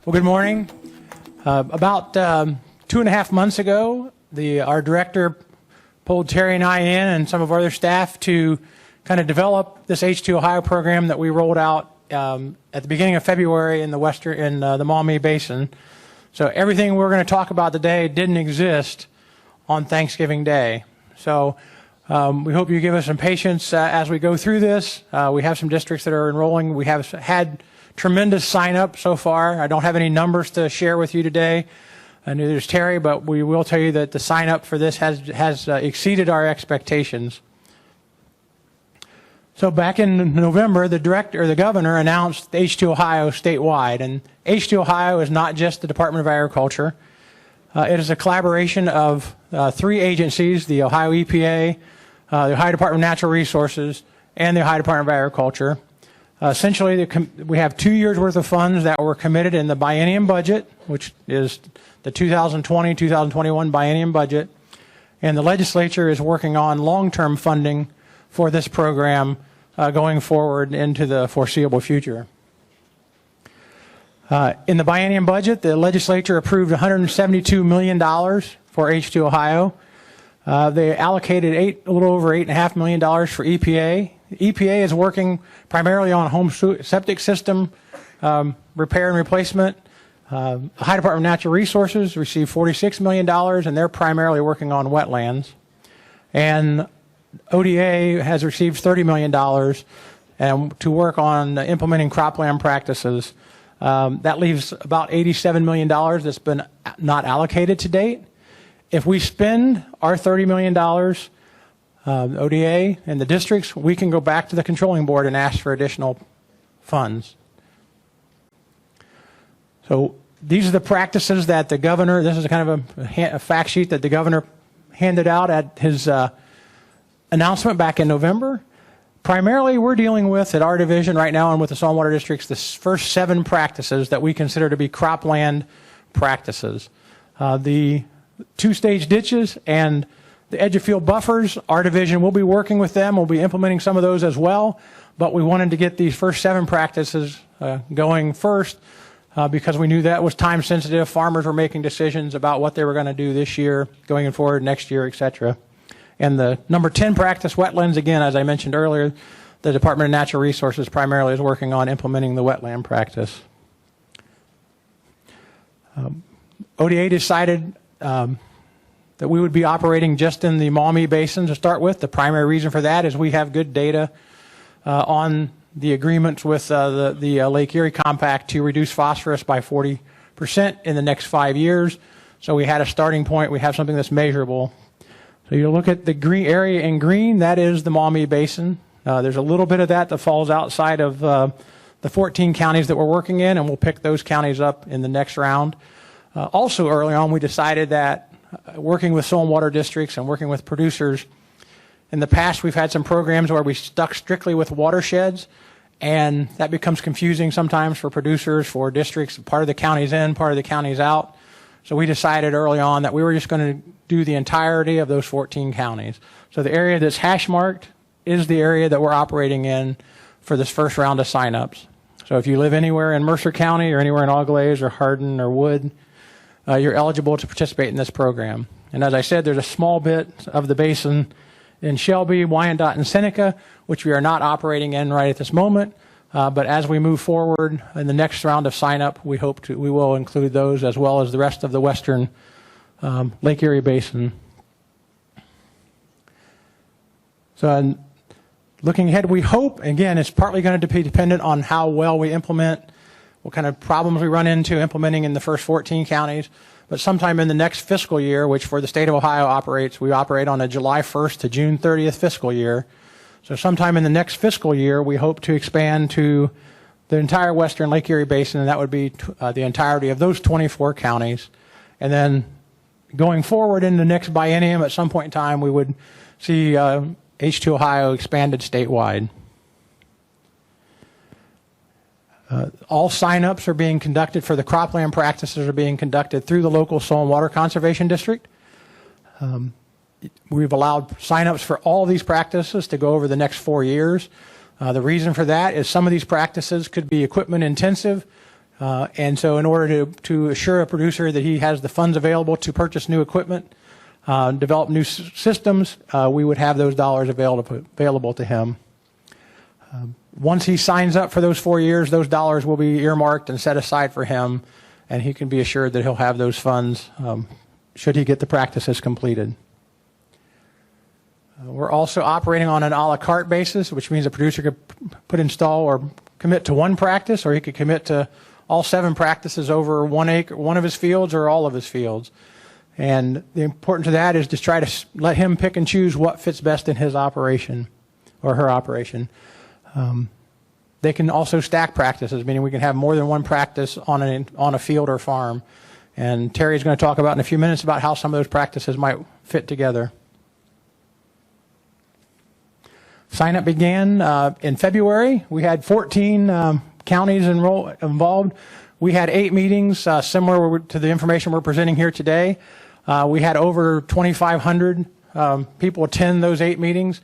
Well, good morning. About 2.5 months ago, our director pulled Terry and I in and some of our other staff to kind of develop this H2Ohio program that we rolled out at the beginning of February in the Maumee Basin. So everything we're going to talk about today didn't exist on Thanksgiving Day. So we hope you give us some patience as we go through this. We have some districts that are enrolling. We have had tremendous sign up so far. I don't have any numbers to share with you today. Neither does Terry, but we will tell you that the sign up for this has exceeded our expectations. So back in November, the governor announced H2Ohio statewide, and H2Ohio is not just the Department of Agriculture. It is a collaboration of 3 agencies: the Ohio EPA, the Ohio Department of Natural Resources, and the Ohio Department of Agriculture. Essentially, we have 2 years worth of funds that were committed in the biennium budget, which is the 2020-2021 biennium budget, and the legislature is working on long-term funding for this program going forward into the foreseeable future. In the biennium budget, the legislature approved $172 million for H2Ohio. They allocated a little over $8.5 million for EPA. EPA is working primarily on home septic system repair and replacement. The Ohio Department of Natural Resources received $46 million, and they're primarily working on wetlands. And ODA has received $30 million to work on implementing cropland practices. That leaves about $87 million that's been not allocated to date. If we spend our $30 million, ODA and the districts, we can go back to the controlling board and ask for additional funds. So these are the practices that the governor, this is kind of a fact sheet that the governor handed out at his announcement back in November. Primarily, we're dealing with, at our division right now and with the saltwater districts, the first 7 practices that we consider to be cropland practices. The 2-stage ditches and the edge of field buffers, our division will be working with them. We'll be implementing some of those as well, but we wanted to get these first 7 practices going first because we knew that was time sensitive. Farmers were making decisions about what they were going to do this year, going forward next year, etc. And the number 10 practice, wetlands, again, as I mentioned earlier, the Department of Natural Resources primarily is working on implementing the wetland practice. ODA decided that we would be operating just in the Maumee Basin to start with. The primary reason for that is we have good data on the agreements with the Lake Erie Compact to reduce phosphorus by 40% in the next 5 years. So we had a starting point. We have something that's measurable. So you look at the green area in green, that is the Maumee Basin. There's a little bit of that falls outside of the 14 counties that we're working in, and we'll pick those counties up in the next round. Also early on, we decided that working with soil and water districts and working with producers, in the past we've had some programs where we stuck strictly with watersheds, and that becomes confusing sometimes for producers, for districts. Part of the county's in, part of the county's out. So we decided early on that we were just going to do the entirety of those 14 counties. So the area that's hash marked is the area that we're operating in for this first round of signups. So if you live anywhere in Mercer County or anywhere in Auglaize or Hardin or Wood, you're eligible to participate in this program. And as I said, there's a small bit of the basin in Shelby, Wyandotte, and Seneca, which we are not operating in right at this moment. But as we move forward in the next round of sign-up, we will include those as well as the rest of the western Lake Erie Basin. So looking ahead, we hope, again, it's partly going to be dependent on how well we implement, what kind of problems we run into implementing in the first 14 counties. But sometime in the next fiscal year, which for the state of Ohio we operate on a July 1st to June 30th fiscal year. So sometime in the next fiscal year, we hope to expand to the entire western Lake Erie Basin, and that would be the entirety of those 24 counties. And then going forward in the next biennium, at some point in time, we would see H2Ohio expanded statewide. All sign-ups are being conducted for the cropland practices are being conducted through the local soil and water conservation district. We've allowed sign-ups for all of these practices to go over the next 4 years. The reason for that is some of these practices could be equipment intensive. And so in order to assure a producer that he has the funds available to purchase new equipment, develop new systems, we would have those dollars available to him. Once he signs up for those 4 years, those dollars will be earmarked and set aside for him, and he can be assured that he'll have those funds should he get the practices completed. We're also operating on an a la carte basis, which means a producer could install or commit to one practice, or he could commit to all 7 practices over 1 acre, one of his fields or all of his fields. And the importance of that is to try to let him pick and choose what fits best in his operation or her operation. They can also stack practices, meaning we can have more than one practice on a field or farm. And Terry's going to talk about in a few minutes about how some of those practices might fit together. Sign up began in February. We had 14 counties involved. We had 8 meetings similar to the information we're presenting here today. We had over 2,500 people attend those 8 meetings.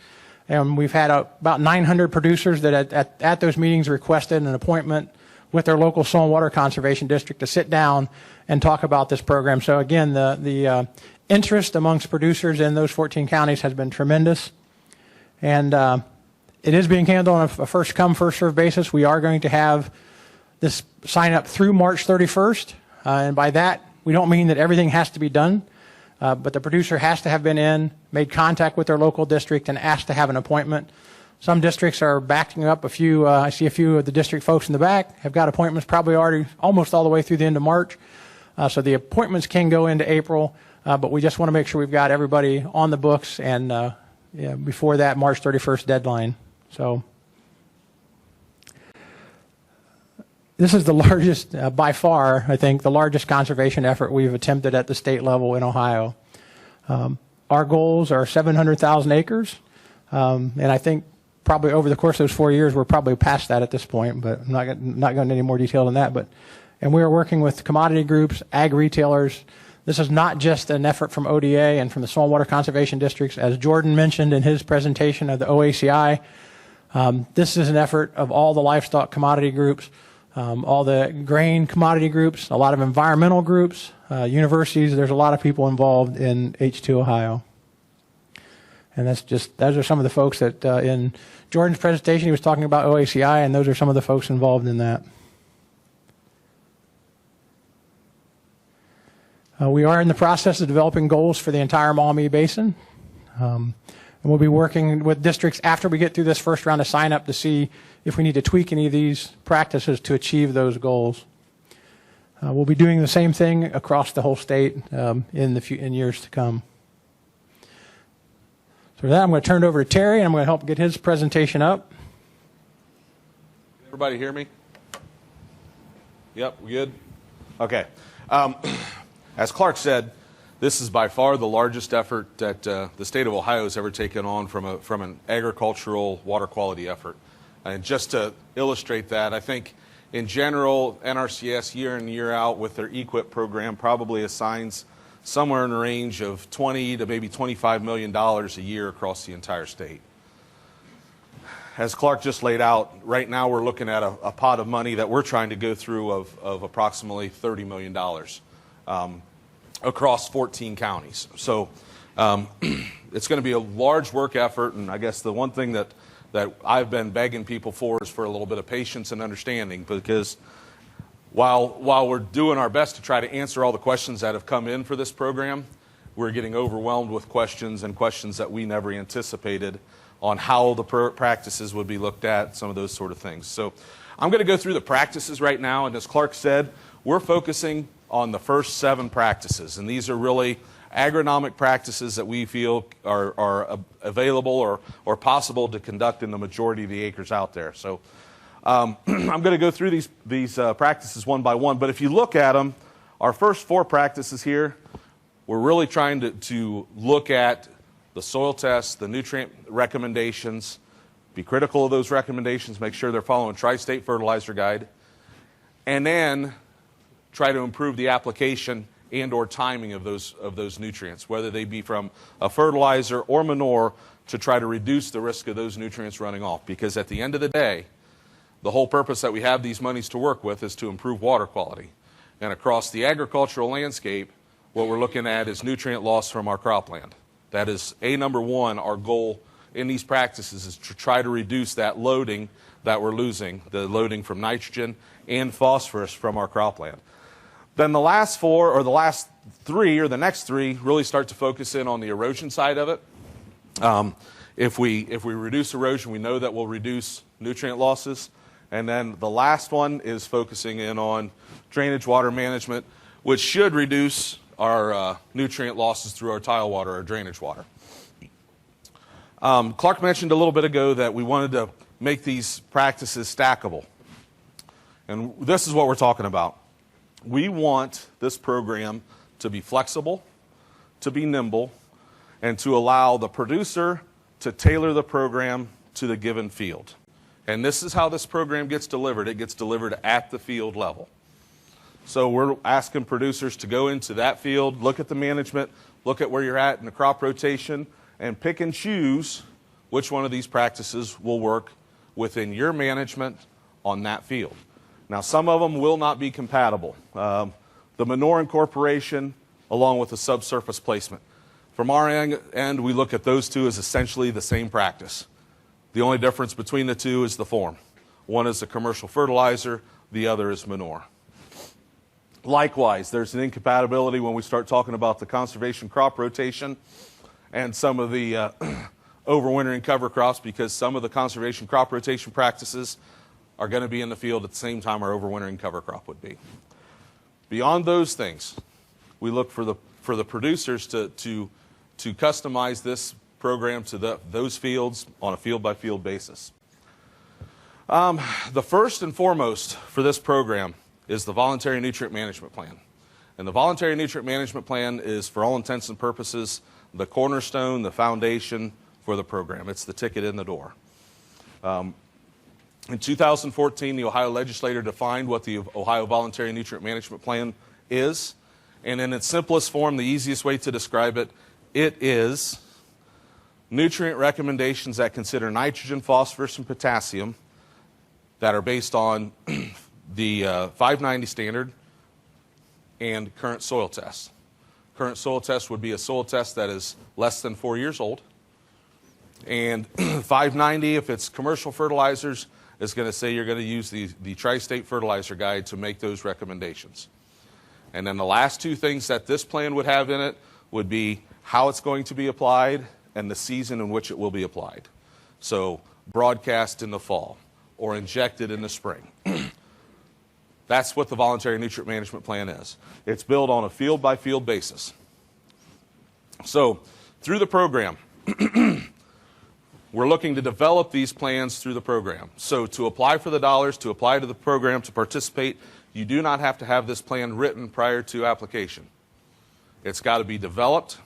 And we've had about 900 producers that at those meetings requested an appointment with their local soil and water conservation district to sit down and talk about this program. So again, the interest amongst producers in those 14 counties has been tremendous. And it is being handled on a first come, first served basis. We are going to have this sign up through March 31st. And by that, we don't mean that everything has to be done. But the producer has to have been in, made contact with their local district, and asked to have an appointment. Some districts are backing up a few. I see a few of the district folks in the back have got appointments probably already almost all the way through the end of March. So the appointments can go into April, but we just want to make sure we've got everybody on the books and before that March 31st deadline. So this is the largest, by far, I think, the largest conservation effort we've attempted at the state level in Ohio. Our goals are 700,000 acres, and I think probably over the course of those 4 years, we're probably past that at this point, but I'm not going into any more detail than that. And we are working with commodity groups, ag retailers. This is not just an effort from ODA and from the soil and water conservation districts. As Jordan mentioned in his presentation of the OACI, this is an effort of all the livestock commodity groups, all the grain commodity groups, a lot of environmental groups, universities. There's a lot of people involved in H2Ohio. And those are some of the folks that in Jordan's presentation, he was talking about OACI, and those are some of the folks involved in that. We are in the process of developing goals for the entire Maumee Basin. And we'll be working with districts after we get through this first round of sign up to see if we need to tweak any of these practices to achieve those goals. We'll be doing the same thing across the whole state in years to come. So for that, I'm going to turn it over to Terry, and I'm going to help get his presentation up. Everybody hear me? Yep, we good? Okay. As Clark said, this is by far the largest effort that the state of Ohio has ever taken on from an agricultural water quality effort. And just to illustrate that, I think in general, NRCS year in, year out with their EQIP program probably assigns somewhere in the range of $20 to maybe $25 million a year across the entire state. As Clark just laid out, right now we're looking at a pot of money that we're trying to go through of approximately $30 million across 14 counties. So it's going to be a large work effort, and I guess the one thing that I've been begging people for is for a little bit of patience and understanding, because while we're doing our best to try to answer all the questions that have come in for this program, we're getting overwhelmed with questions that we never anticipated on how the practices would be looked at, some of those sort of things. So I'm going to go through the practices right now, and as Clark said, we're focusing on the first 7 practices, and these are really agronomic practices that we feel are available or possible to conduct in the majority of the acres out there. So I'm going to go through these practices one by one, but if you look at them, our first 4 practices here, we're really trying to look at the soil tests, the nutrient recommendations, be critical of those recommendations, make sure they're following Tri-State Fertilizer Guide, and then try to improve the application and or timing of those nutrients, whether they be from a fertilizer or manure, to try to reduce the risk of those nutrients running off. Because at the end of the day, The whole purpose that we have these monies to work with is to improve water quality. And across the agricultural landscape, what we're looking at is nutrient loss from our cropland. That is number one, our goal in these practices is to try to reduce that loading that we're losing, the loading from nitrogen and phosphorus from our cropland. Then the last four, or the last three, or the next three, really start to focus in on the erosion side of it. If we reduce erosion, we know that we'll reduce nutrient losses. And then the last one is focusing in on drainage water management, which should reduce our nutrient losses through our tile water or drainage water. Clark mentioned a little bit ago that we wanted to make these practices stackable. And this is what we're talking about. We want this program to be flexible, to be nimble, and to allow the producer to tailor the program to the given field. And this is how this program gets delivered. It gets delivered at the field level. So we're asking producers to go into that field, look at the management, look at where you're at in the crop rotation, and pick and choose which one of these practices will work within your management on that field. Now, some of them will not be compatible. The manure incorporation, along with the subsurface placement. From our end, we look at those two as essentially the same practice. The only difference between the two is the form. One is a commercial fertilizer, the other is manure. Likewise, there's an incompatibility when we start talking about the conservation crop rotation and some of the overwintering cover crops, because some of the conservation crop rotation practices are going to be in the field at the same time our overwintering cover crop would be. Beyond those things, we look for the producers to customize this program to those fields on a field-by-field basis. The first and foremost for this program is the Voluntary Nutrient Management Plan. And the Voluntary Nutrient Management Plan is, for all intents and purposes, the cornerstone, the foundation for the program. It's the ticket in the door. In 2014, the Ohio legislature defined what the Ohio Voluntary Nutrient Management Plan is. And in its simplest form, the easiest way to describe it, it is nutrient recommendations that consider nitrogen, phosphorus, and potassium that are based on the 590 standard and current soil tests. Current soil test would be a soil test that is less than 4 years old. And 590, if it's commercial fertilizers, is going to say you're going to use the Tri-State Fertilizer Guide to make those recommendations. And then the last two things that this plan would have in it would be how it's going to be applied and the season in which it will be applied. So broadcast in the fall or injected in the spring. That's what the Voluntary Nutrient Management Plan is. It's built on a field-by-field basis. So through the program, we're looking to develop these plans through the program. So to apply for the dollars, to apply to the program, to participate, you do not have to have this plan written prior to application. It's got to be developed,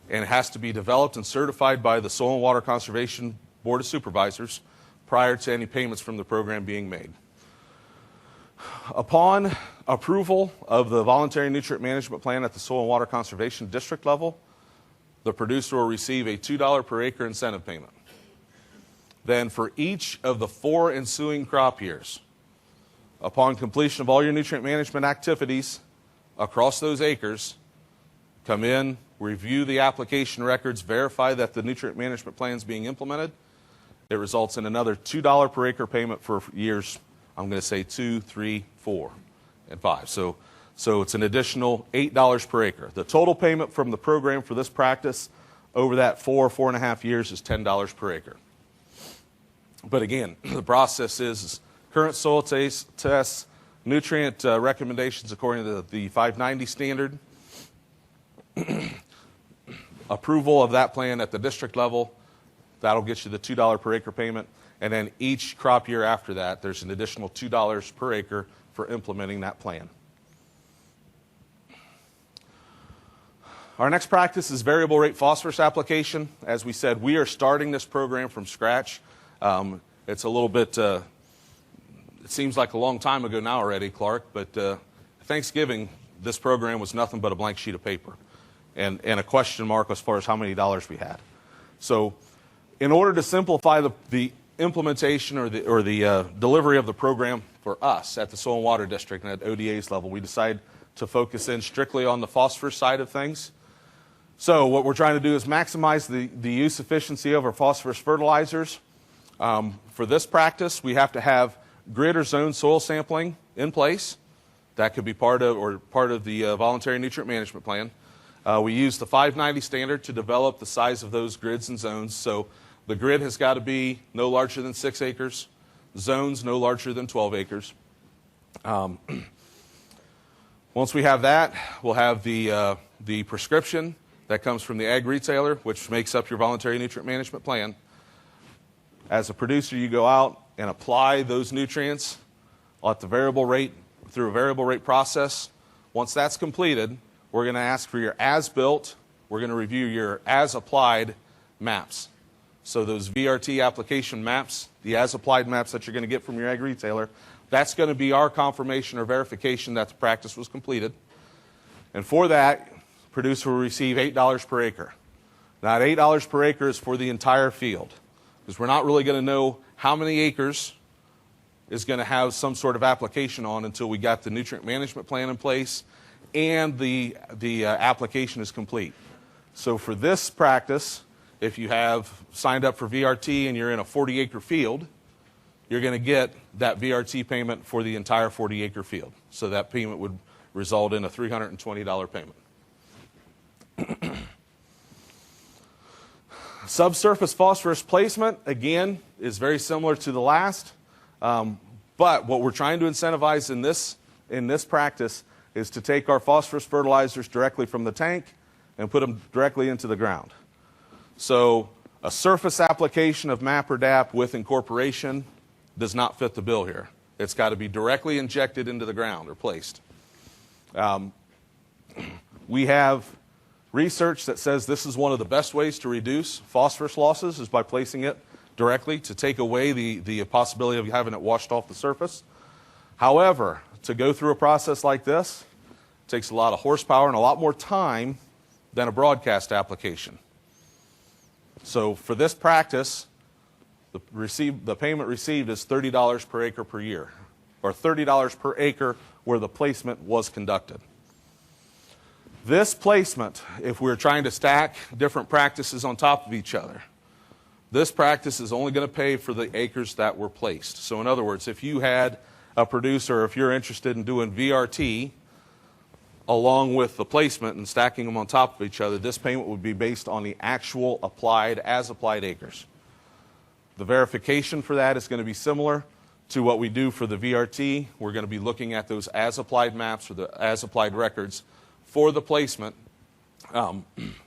and it has to be developed and certified by the Soil and Water Conservation Board of Supervisors prior to any payments from the program being made. Upon approval of the Voluntary Nutrient Management Plan at the Soil and Water Conservation District level, the producer will receive a $2 per acre incentive payment. Then for each of the 4 ensuing crop years, upon completion of all your nutrient management activities across those acres, come in, review the application records, verify that the nutrient management plan is being implemented. It results in another $2 per acre payment for years, I'm going to say 2, 3, 4, and 5. So it's an additional $8 per acre. The total payment from the program for this practice over that 4.5 years is $10 per acre. But again, the process is current soil tests, nutrient recommendations according to the 590 standard, approval of that plan at the district level. That'll get you the $2 per acre payment. And then each crop year after that, there's an additional $2 per acre for implementing that plan. Our next practice is variable rate phosphorus application. As we said, we are starting this program from scratch. It's a little bit, it seems like a long time ago now already, Clark, but Thanksgiving, this program was nothing but a blank sheet of paper and a question mark as far as how many dollars we had. So in order to simplify the implementation or the delivery of the program for us at the Soil and Water District and at ODA's level, we decided to focus in strictly on the phosphorus side of things. So what we're trying to do is maximize the use efficiency of our phosphorus fertilizers. For this practice, we have to have grid or zone soil sampling in place. That could be part of the voluntary nutrient management plan. We use the 590 standard to develop the size of those grids and zones. So the grid has got to be no larger than 6 acres, zones no larger than 12 acres. Once we have that, we'll have the prescription that comes from the ag retailer, which makes up your voluntary nutrient management plan. As a producer, you go out and apply those nutrients at the variable rate through a variable rate process. Once that's completed, we're going to ask for your as-built. We're going to review your as-applied maps. So those VRT application maps, the as-applied maps that you're going to get from your ag retailer, that's going to be our confirmation or verification that the practice was completed. And for that, producer will receive $8 per acre. Now, that $8 per acre is for the entire field, because we're not really going to know how many acres is going to have some sort of application on until we got the nutrient management plan in place and the application is complete. So for this practice, if you have signed up for VRT and you're in a 40-acre field, you're going to get that VRT payment for the entire 40-acre field. So that payment would result in a $320 payment. Subsurface phosphorus placement, again, is very similar to the last. But what we're trying to incentivize in this practice is to take our phosphorus fertilizers directly from the tank and put them directly into the ground. So a surface application of MAP or DAP with incorporation does not fit the bill here. It's got to be directly injected into the ground or placed. We have research that says this is one of the best ways to reduce phosphorus losses is by placing it directly to take away the possibility of having it washed off the surface. However, to go through a process like this takes a lot of horsepower and a lot more time than a broadcast application. So for this practice, the payment received is $30 per acre per year, or $30 per acre where the placement was conducted. This placement, if we're trying to stack different practices on top of each other, this practice is only going to pay for the acres that were placed. So in other words, if you had a producer, if you're interested in doing VRT along with the placement and stacking them on top of each other, this payment would be based on the actual as-applied acres. The verification for that is going to be similar to what we do for the VRT. We're going to be looking at those as-applied maps or the as-applied records for the placement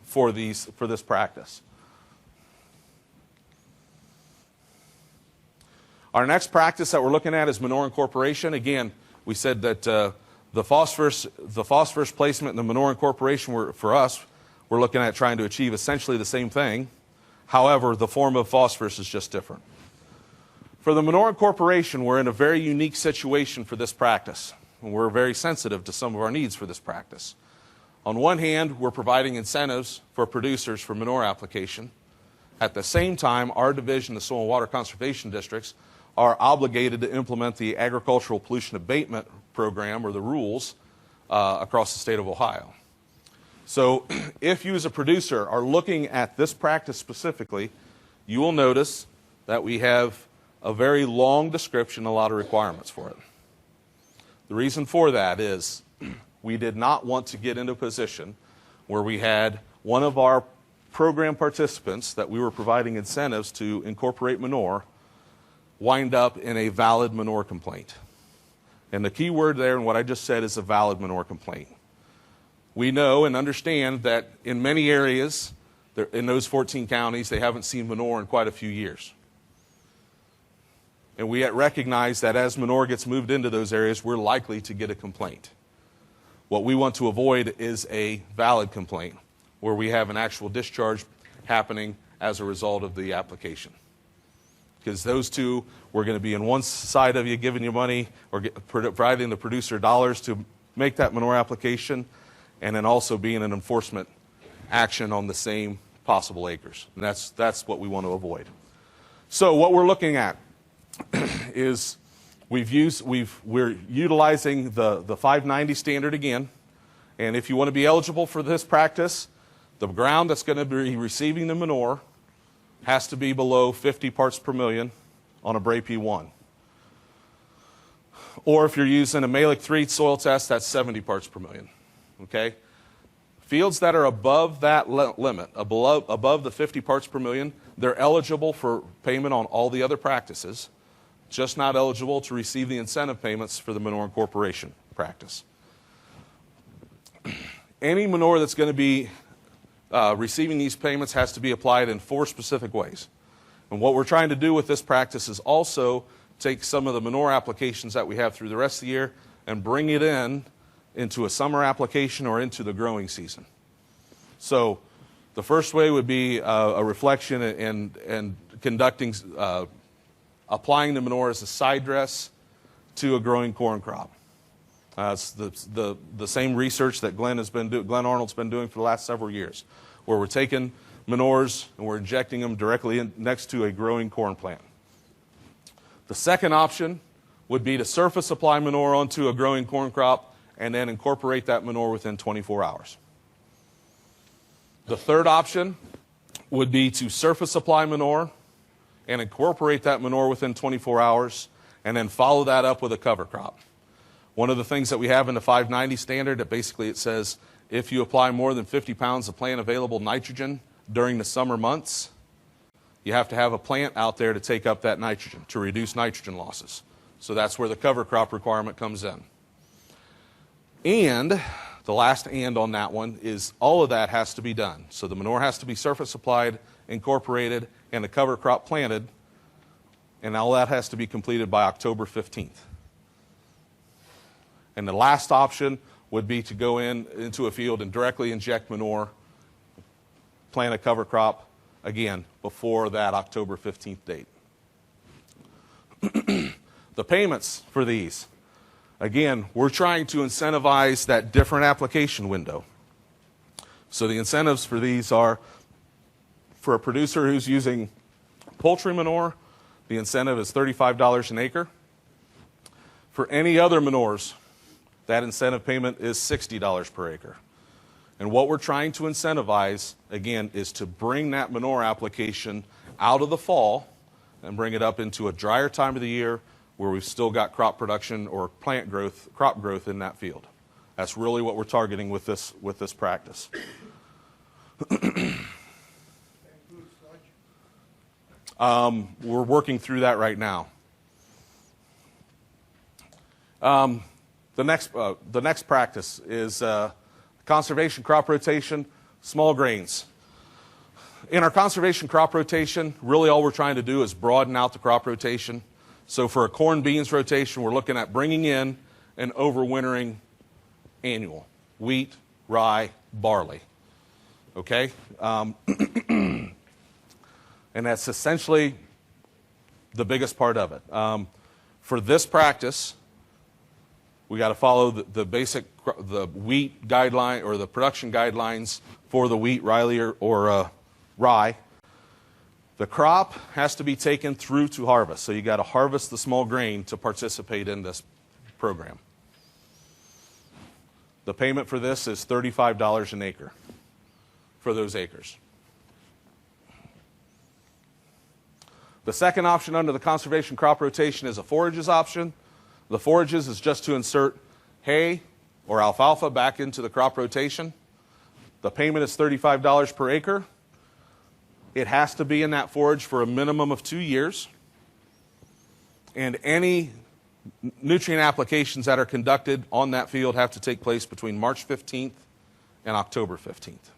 for this practice. Our next practice that we're looking at is manure incorporation. Again, we said that the phosphorus placement and the manure incorporation for us, we're looking at trying to achieve essentially the same thing. However, the form of phosphorus is just different. For the manure incorporation, we're in a very unique situation for this practice, and we're very sensitive to some of our needs for this practice. On one hand, we're providing incentives for producers for manure application. At the same time, our division, the Soil and Water Conservation Districts, are obligated to implement the Agricultural Pollution Abatement Program, or the rules, across the state of Ohio. So if you as a producer are looking at this practice specifically, you will notice that we have a very long description, a lot of requirements for it. The reason for that is we did not want to get into a position where we had one of our program participants that we were providing incentives to incorporate manure wind up in a valid manure complaint. And the key word there in what I just said is a valid manure complaint. We know and understand that in many areas, in those 14 counties, they haven't seen manure in quite a few years. And we recognize that as manure gets moved into those areas, we're likely to get a complaint. What we want to avoid is a valid complaint, where we have an actual discharge happening as a result of the application. Because those two, we're going to be on one side of you giving you money or providing the producer dollars to make that manure application, and then also being an enforcement action on the same possible acres. And that's what we want to avoid. So what we're looking at is we're utilizing the 590 standard again. And if you want to be eligible for this practice, the ground that's going to be receiving the manure has to be below 50 parts per million on a Bray P1. Or if you're using a Malick 3 soil test, that's 70 parts per million. Okay? Fields that are above that limit, above the 50 parts per million, they're eligible for payment on all the other practices, just not eligible to receive the incentive payments for the manure incorporation practice. Any manure that's going to be receiving these payments has to be applied in 4 specific ways. And what we're trying to do with this practice is also take some of the manure applications that we have through the rest of the year and bring it into a summer application or into the growing season. So the first way would be a reflection and conducting, applying the manure as a side dress to a growing corn crop. It's the same research that Glenn Arnold's been doing for the last several years, where we're taking manures and we're injecting them directly next to a growing corn plant. The second option would be to surface apply manure onto a growing corn crop and then incorporate that manure within 24 hours. The third option would be to surface apply manure and incorporate that manure within 24 hours and then follow that up with a cover crop. One of the things that we have in the 590 standard, that basically it says if you apply more than 50 pounds of plant available nitrogen during the summer months, you have to have a plant out there to take up that nitrogen, to reduce nitrogen losses. So that's where the cover crop requirement comes in. And the last and on that one is all of that has to be done. So the manure has to be surface applied, incorporated, and the cover crop planted, and all that has to be completed by October 15th. And the last option would be to go into a field and directly inject manure, plant a cover crop, again, before that October 15th date. The payments for these, again, we're trying to incentivize that different application window. So the incentives for these are, for a producer who's using poultry manure, the incentive is $35 an acre. For any other manures, that incentive payment is $60 per acre. And what we're trying to incentivize, again, is to bring that manure application out of the fall and bring it up into a drier time of the year where we've still got crop production or plant growth, crop growth in that field. That's really what we're targeting with this practice. We're working through that right now. The next practice is conservation crop rotation, small grains. In our conservation crop rotation, really all we're trying to do is broaden out the crop rotation. So for a corn beans rotation, we're looking at bringing in and overwintering annual wheat, rye, barley. Okay? And that's essentially the biggest part of it. For this practice, we got to follow the wheat guideline or the production guidelines for the wheat, or rye. The crop has to be taken through to harvest. So you got to harvest the small grain to participate in this program. The payment for this is $35 an acre for those acres. The second option under the conservation crop rotation is a forages option. The forages is just to insert hay or alfalfa back into the crop rotation. The payment is $35 per acre. It has to be in that forage for a minimum of 2 years. And any nutrient applications that are conducted on that field have to take place between March 15th and October 15th.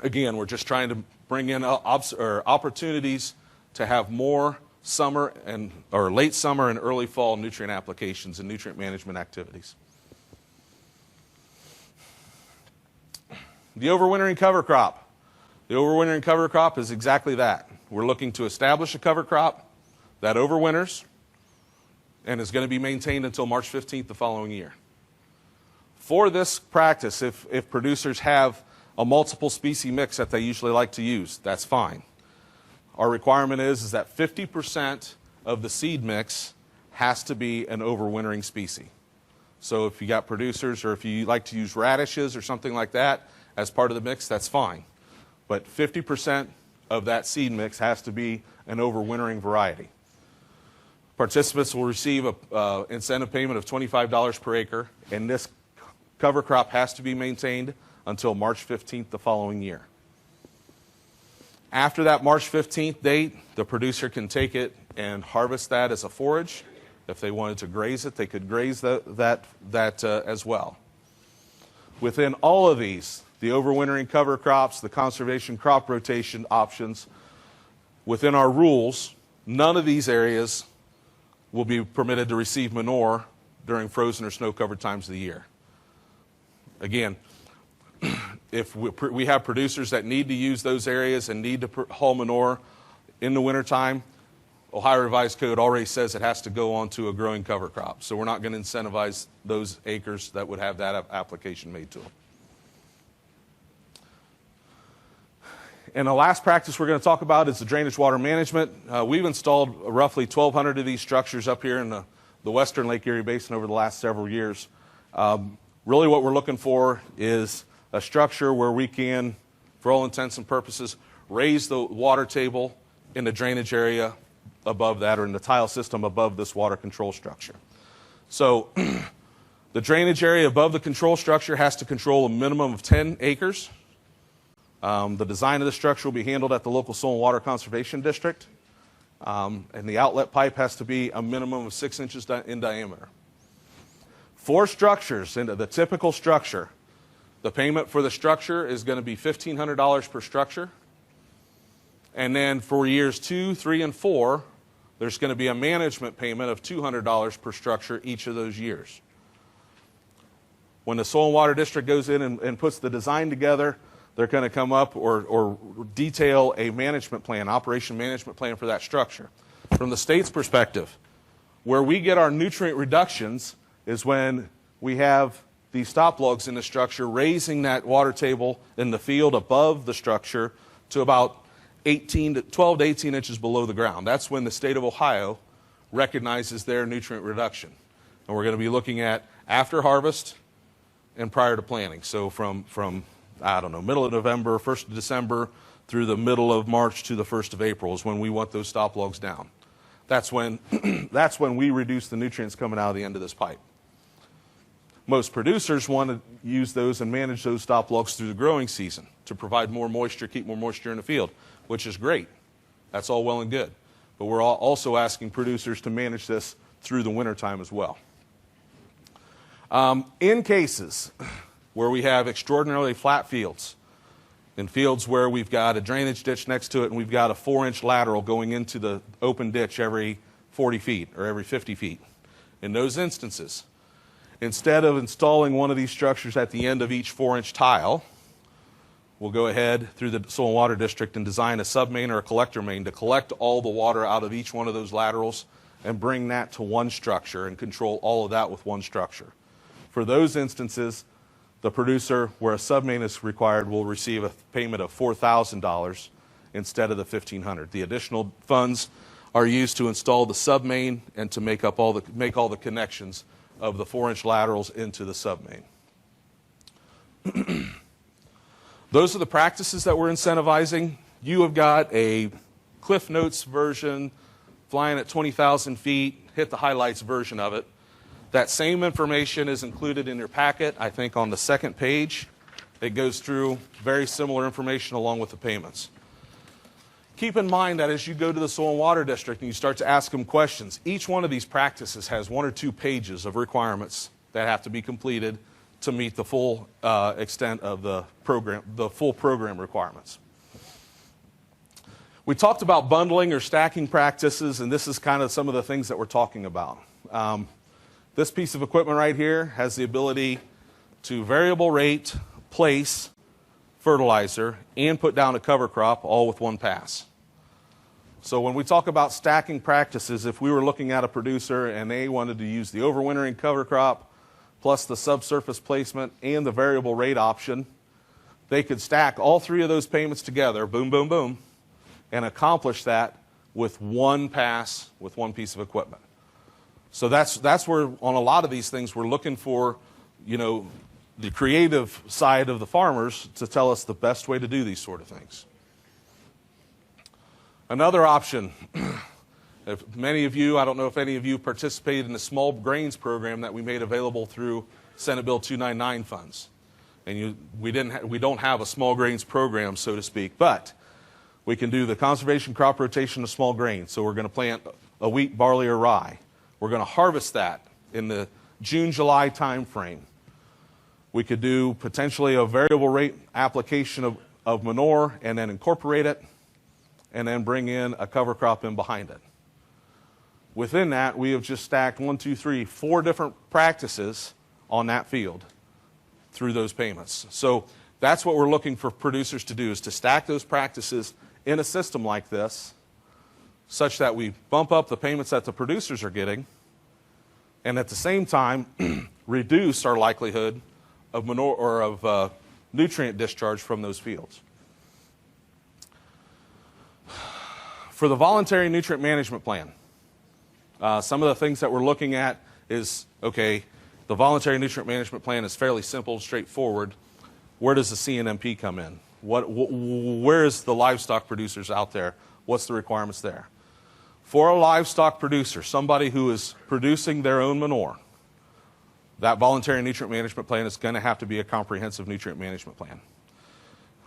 Again, we're just trying to bring in opportunities to have more summer or late summer and early fall nutrient applications and nutrient management activities. The overwintering cover crop. The overwintering cover crop is exactly that. We're looking to establish a cover crop that overwinters and is going to be maintained until March 15th the following year. For this practice, if producers have a multiple species mix that they usually like to use, that's fine. our requirement is that 50% of the seed mix has to be an overwintering species. So if you got producers or if you like to use radishes or something like that as part of the mix, that's fine. But 50% of that seed mix has to be an overwintering variety. Participants will receive an incentive payment of $25 per acre, and this cover crop has to be maintained until March 15th the following year. After that March 15th date, the producer can take it and harvest that as a forage. If they wanted to graze it, they could graze that as well. Within all of these, the overwintering cover crops, the conservation crop rotation options, within our rules, none of these areas will be permitted to receive manure during frozen or snow-covered times of the year. Again, if we have producers that need to use those areas and need to haul manure in the wintertime, Ohio Revised Code already says it has to go onto a growing cover crop. So we're not going to incentivize those acres that would have that application made to them. And the last practice we're going to talk about is the drainage water management. We've installed roughly 1,200 of these structures up here in the western Lake Erie Basin over the last several years. Really what we're looking for is a structure where we can, for all intents and purposes, raise the water table in the drainage area above that, or in the tile system above this water control structure. So the drainage area above the control structure has to control a minimum of 10 acres. The design of the structure will be handled at the local soil and water conservation district. And the outlet pipe has to be a minimum of 6 inches in diameter. For structures, into the typical structure, the payment for the structure is going to be $1,500 per structure. And then for years 2, 3, and 4, there's going to be a management payment of $200 per structure each of those years. When the Soil and Water District goes in and puts the design together, they're going to come up or detail a management plan, operation management plan for that structure. From the state's perspective, where we get our nutrient reductions is when we have these stop logs in the structure raising that water table in the field above the structure to about 12 to 18 inches below the ground. That's when the state of Ohio recognizes their nutrient reduction. And we're going to be looking at after harvest and prior to planting. So from I don't know, middle of November, 1st of December, through the middle of March to the 1st of April is when we want those stop logs down. That's when, that's when we reduce the nutrients coming out of the end of this pipe. Most producers want to use those and manage those stop logs through the growing season to provide more moisture, keep more moisture in the field, which is great. That's all well and good. But we're also asking producers to manage this through the wintertime as well. In cases where we have extraordinarily flat fields, in fields where we've got a drainage ditch next to it and we've got a 4-inch lateral going into the open ditch every 40 feet or every 50 feet. In those instances, instead of installing one of these structures at the end of each 4-inch tile, we'll go ahead through the Soil and Water District and design a submain or a collector main to collect all the water out of each one of those laterals and bring that to one structure and control all of that with one structure. For those instances, the producer, where a submain is required, will receive a payment of $4,000 instead of the $1,500. The additional funds are used to install the submain and to make all the connections of the 4-inch laterals into the submain. Those are the practices that we're incentivizing. You have got a Cliff Notes version, flying at 20,000 feet, hit the highlights version of it. That same information is included in your packet, I think on the second page. It goes through very similar information along with the payments. Keep in mind that as you go to the Soil and Water District and you start to ask them questions, each one of these practices has 1 or 2 pages of requirements that have to be completed to meet the full extent of the program, the full program requirements. We talked about bundling or stacking practices, and this is kind of some of the things that we're talking about. This piece of equipment right here has the ability to variable rate, place, fertilizer, and put down a cover crop all with one pass. So when we talk about stacking practices, if we were looking at a producer and they wanted to use the overwintering cover crop plus the subsurface placement and the variable rate option, they could stack all 3 of those payments together, boom, boom, boom, and accomplish that with one pass, with one piece of equipment. So that's where, on a lot of these things, we're looking for, the creative side of the farmers to tell us the best way to do these sort of things. Another option, if many of you, I don't know if any of you participated in the small grains program that we made available through Senate Bill 299 funds. And we don't have a small grains program, so to speak, but we can do the conservation crop rotation of small grains. So we're going to plant a wheat, barley, or rye. We're going to harvest that in the June, July time frame. We could do potentially a variable rate application of manure and then incorporate it, and then bring in a cover crop in behind it. Within that, we have just stacked 4 different practices on that field through those payments. So that's what we're looking for producers to do, is to stack those practices in a system like this, such that we bump up the payments that the producers are getting, and at the same time reduce our likelihood of manure or of nutrient discharge from those fields. For the voluntary nutrient management plan, some of the things that we're looking at is, okay, the voluntary nutrient management plan is fairly simple, straightforward. Where does the CNMP come in? Where is the livestock producers out there? What's the requirements there? For a livestock producer, somebody who is producing their own manure, that voluntary nutrient management plan is going to have to be a comprehensive nutrient management plan.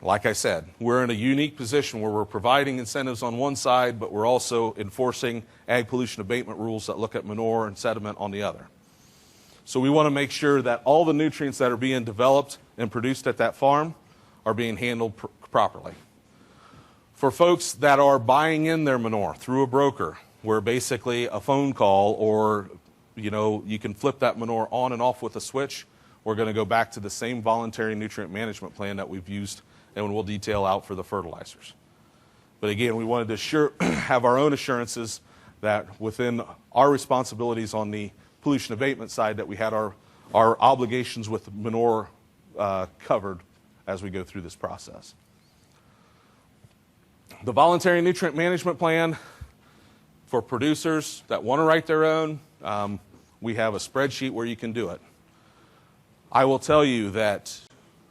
Like I said, we're in a unique position where we're providing incentives on one side, but we're also enforcing ag pollution abatement rules that look at manure and sediment on the other. So we want to make sure that all the nutrients that are being developed and produced at that farm are being handled properly. For folks that are buying in their manure through a broker, where basically a phone call or you can flip that manure on and off with a switch, we're going to go back to the same voluntary nutrient management plan that we've used and we'll detail out for the fertilizers. But again, we wanted to have our own assurances that within our responsibilities on the pollution abatement side, that we had our obligations with manure covered as we go through this process. The voluntary nutrient management plan for producers that want to write their own, we have a spreadsheet where you can do it. I will tell you that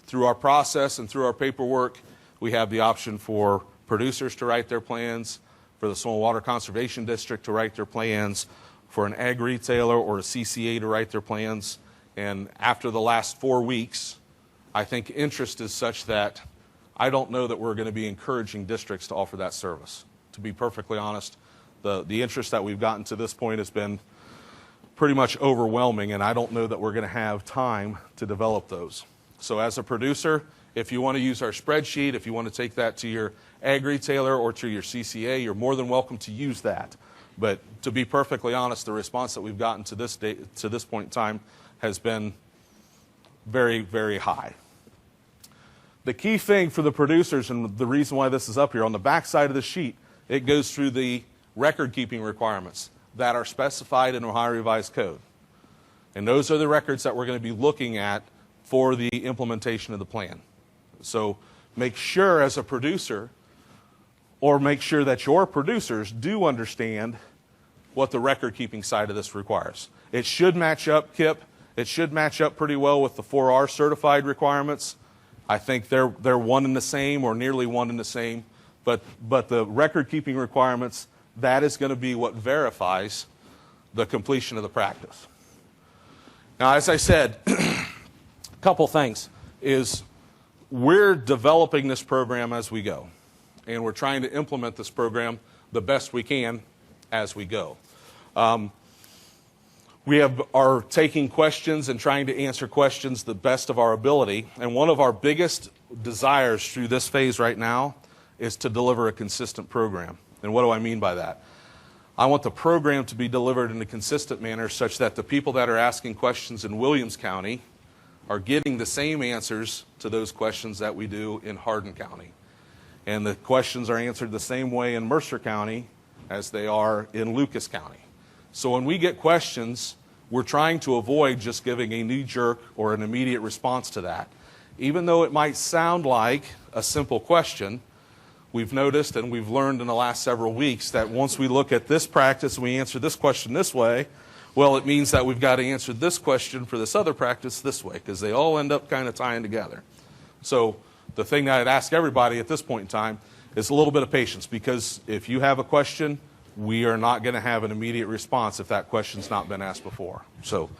through our process and through our paperwork, we have the option for producers to write their plans, for the Soil and Water Conservation District to write their plans, for an ag retailer or a CCA to write their plans. And after the last 4 weeks, I think interest is such that I don't know that we're going to be encouraging districts to offer that service. To be perfectly honest, the interest that we've gotten to this point has been pretty much overwhelming, and I don't know that we're going to have time to develop those. So as a producer, if you want to use our spreadsheet, if you want to take that to your ag retailer or to your CCA, you're more than welcome to use that. But to be perfectly honest, the response that we've gotten to this point in time has been very, very high. The key thing for the producers, and the reason why this is up here, on the back side of the sheet, it goes through the record-keeping requirements that are specified in Ohio Revised Code. And those are the records that we're going to be looking at for the implementation of the plan. So make sure as a producer, or make sure that your producers do understand what the record-keeping side of this requires. It should match up, Kip. It should match up pretty well with the 4R certified requirements. I think they're one and the same, or nearly one and the same. But the record-keeping requirements, that is going to be what verifies the completion of the practice. Now, as I said, a couple things is we're developing this program as we go, and we're trying to implement this program the best we can as we go. We are taking questions and trying to answer questions the best of our ability, and one of our biggest desires through this phase right now is to deliver a consistent program. And what do I mean by that? I want the program to be delivered in a consistent manner such that the people that are asking questions in Williams County are getting the same answers to those questions that we do in Hardin County. And the questions are answered the same way in Mercer County as they are in Lucas County. So when we get questions, we're trying to avoid just giving a knee-jerk or an immediate response to that. Even though it might sound like a simple question, we've noticed and we've learned in the last several weeks that once we look at this practice and we answer this question this way, well, it means that we've got to answer this question for this other practice this way, because they all end up kind of tying together. So the thing that I'd ask everybody at this point in time is a little bit of patience, because if you have a question, we are not going to have an immediate response if that question's not been asked before. So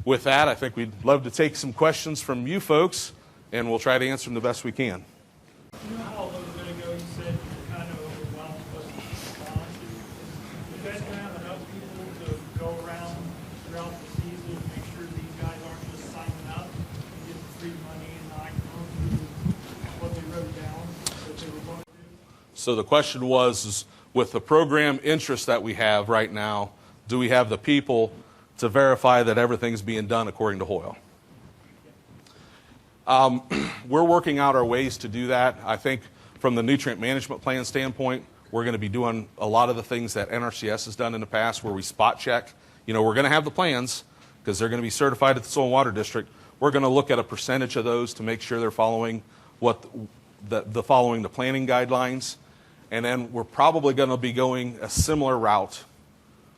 with that, I think we'd love to take some questions from you folks, and we'll try to answer them the best we can. You know how a little bit ago you said you're kind of overwhelmed with responses? You guys going to have enough people to go around throughout the season to make sure these guys aren't just signing up and getting free money and not going through what they wrote down that they were going to do? So the question was, is with the program interest that we have right now, do we have the people to verify that everything's being done according to Hoyle? We're working out our ways to do that. I think from the nutrient management plan standpoint, we're going to be doing a lot of the things that NRCS has done in the past, where we spot check. You know, we're going to have the plans because they're going to be certified at the Soil and Water District. We're going to look at a percentage of those to make sure they're following following the planning guidelines. And then we're probably going to be going a similar route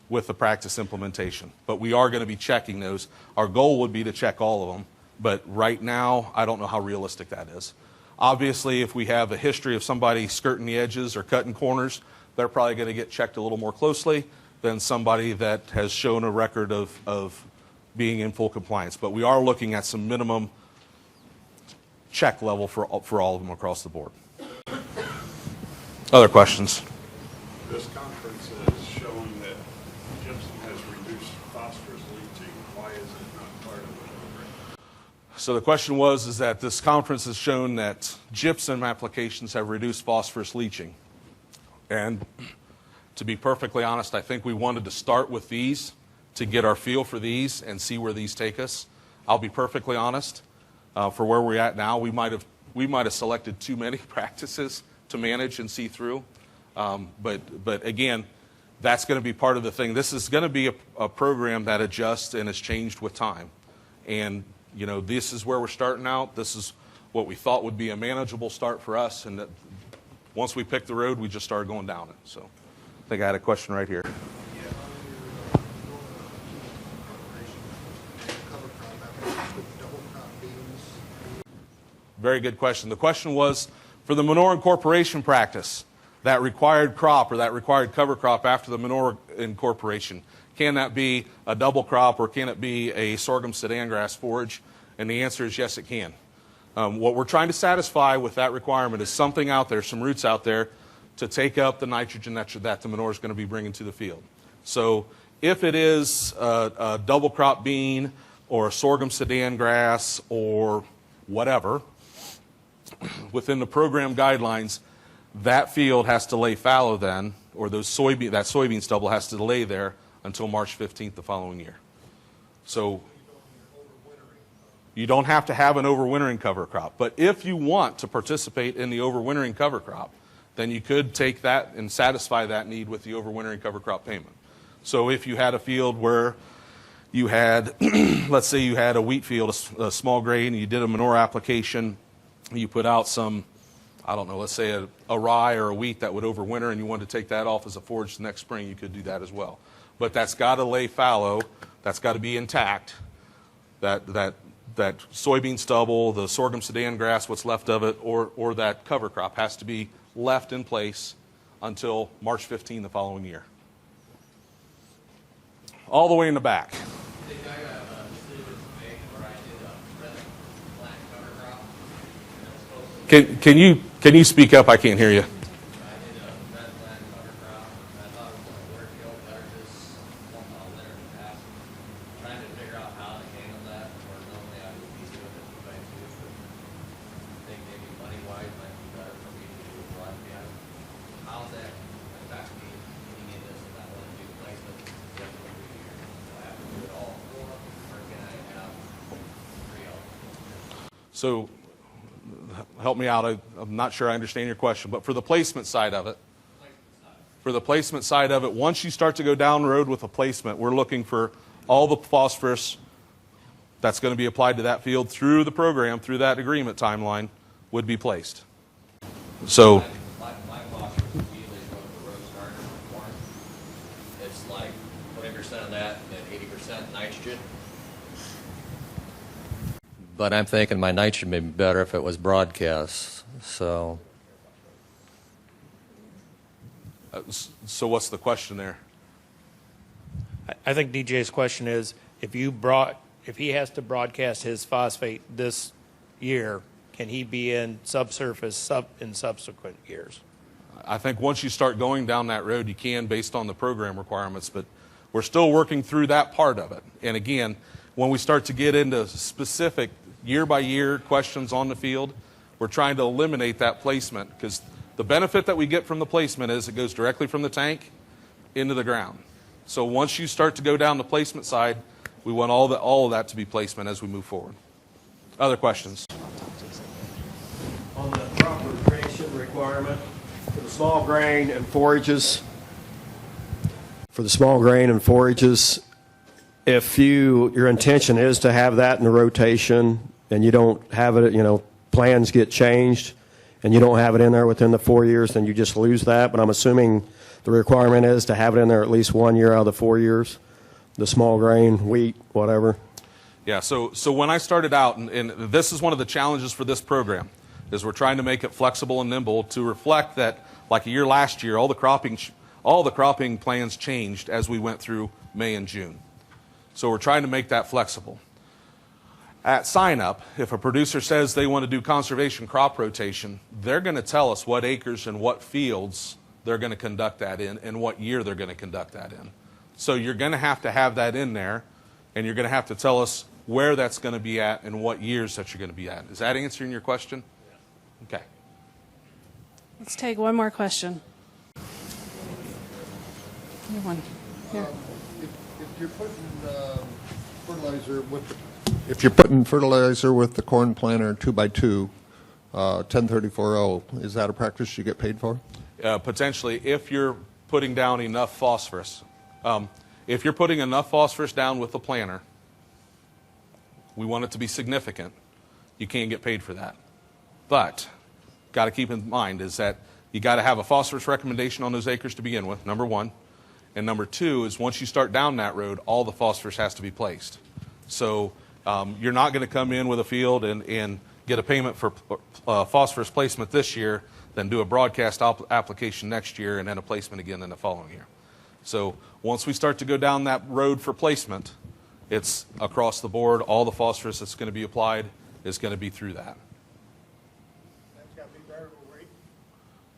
with the practice implementation. But we are going to be checking those. Our goal would be to check all of them. But right now, I don't know how realistic that is. Obviously, if we have a history of somebody skirting the edges or cutting corners, they're probably going to get checked a little more closely than somebody that has shown a record of being in full compliance. But we are looking at some minimum check level for all of them across the board. Other questions? This conference is showing that gypsum has reduced phosphorus leaching. Why is it not part of the program? So the question is that this conference has shown that gypsum applications have reduced phosphorus leaching. And to be perfectly honest, I think we wanted to start with these to get our feel for these and see where these take us. I'll be perfectly honest, for where we're at now, we might have selected too many practices to manage and see through. But again, that's going to be part of the thing. This is going to be a program that adjusts and has changed with time. And, you know, this is where we're starting out. This is what we thought would be a manageable start for us. And that once we picked the road, we just started going down it. So I think I had a question right here. Very good question. The question was, for the manure incorporation practice, that required crop or that required cover crop after the manure incorporation, can that be a double crop or can it be a sorghum sedan grass forage? And the answer is yes, it can. What we're trying to satisfy with that requirement is something out there, some roots out there, to take up the nitrogen that the manure is going to be bringing to the field. So if it is a double crop bean or a sorghum sedan grass or whatever, within the program guidelines, that field has to lay fallow then, or that soybean stubble has to lay there until March 15th the following year. So you don't have to have an overwintering cover crop. But if you want to participate in the overwintering cover crop, then you could take that and satisfy that need with the overwintering cover crop payment. So if you had a field where you had, let's say you had a wheat field, a small grain, and you did a manure application, you put out some, I don't know, let's say a rye or a wheat that would overwinter, and you wanted to take that off as a forage the next spring, you could do that as well. But that's got to lay fallow, that's got to be intact. That soybean stubble, the sorghum sedan grass, what's left of it, or that cover crop has to be left in place until March 15 the following year. All the way in the back. Can you speak up? I can't hear you. So help me out. I'm not sure I understand your question, but for the placement side of it, once you start to go down the road with a placement, we're looking for all the phosphorus that's going to be applied to that field through the program, through that agreement timeline, would be placed. So My that and then 80% nitrogen. But I'm thinking my nitrogen would be better if it was broadcast. So So what's the question there? I think DJ's question is, if he has to broadcast his phosphate this year, can he be in subsurface in subsequent years? I think once you start going down that road, you can based on the program requirements, but we're still working through that part of it. And again, when we start to get into specific year-by-year questions on the field, we're trying to eliminate that placement, because the benefit that we get from the placement is it goes directly from the tank into the ground. So once you start to go down the placement side, we want all of that to be placement as we move forward. Other questions? On the crop rotation requirement for the small grain and forages, if your intention is to have that in the rotation and you don't have it, plans get changed and you don't have it in there within the 4 years, then you just lose that. But I'm assuming the requirement is to have it in there at least 1 year out of the 4 years, the small grain, wheat, whatever. Yeah, so when I started out, and this is one of the challenges for this program, is we're trying to make it flexible and nimble to reflect that, like a year last year, all the cropping plans changed as we went through May and June. So we're trying to make that flexible. At sign-up, if a producer says they want to do conservation crop rotation, they're going to tell us what acres and what fields they're going to conduct that in and what year they're going to conduct that in. So you're going to have that in there, and you're going to have to tell us where that's going to be at and what years that you're going to be at. Is that answering your question? Okay. Let's take one more question. One. Here. If you're putting fertilizer with the corn planter 2x2, 1034-0, is that a practice you get paid for? Potentially, if you're putting down enough phosphorus. If you're putting enough phosphorus down with the planter, we want it to be significant, you can't get paid for that. But got to keep in mind is that you got to have a phosphorus recommendation on those acres to begin with, number one. And number two is once you start down that road, all the phosphorus has to be placed. So you're not going to come in with a field and get a payment for phosphorus placement this year, then do a broadcast application next year, and then a placement again in the following year. So once we start to go down that road for placement, it's across the board. All the phosphorus that's going to be applied is going to be through that. That's got to be variable rate.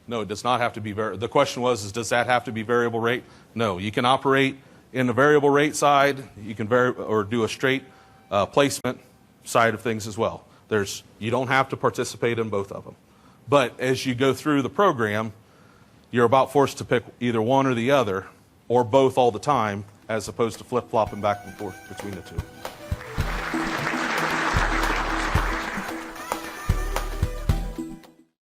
No, it does not have to be the question was, does that have to be variable rate? No, you can operate in the variable rate side. You can or do a straight placement side of things as well. You don't have to participate in both of them. But as you go through the program, you're about forced to pick either one or the other, or both all the time, as opposed to flip-flopping back and forth between the two.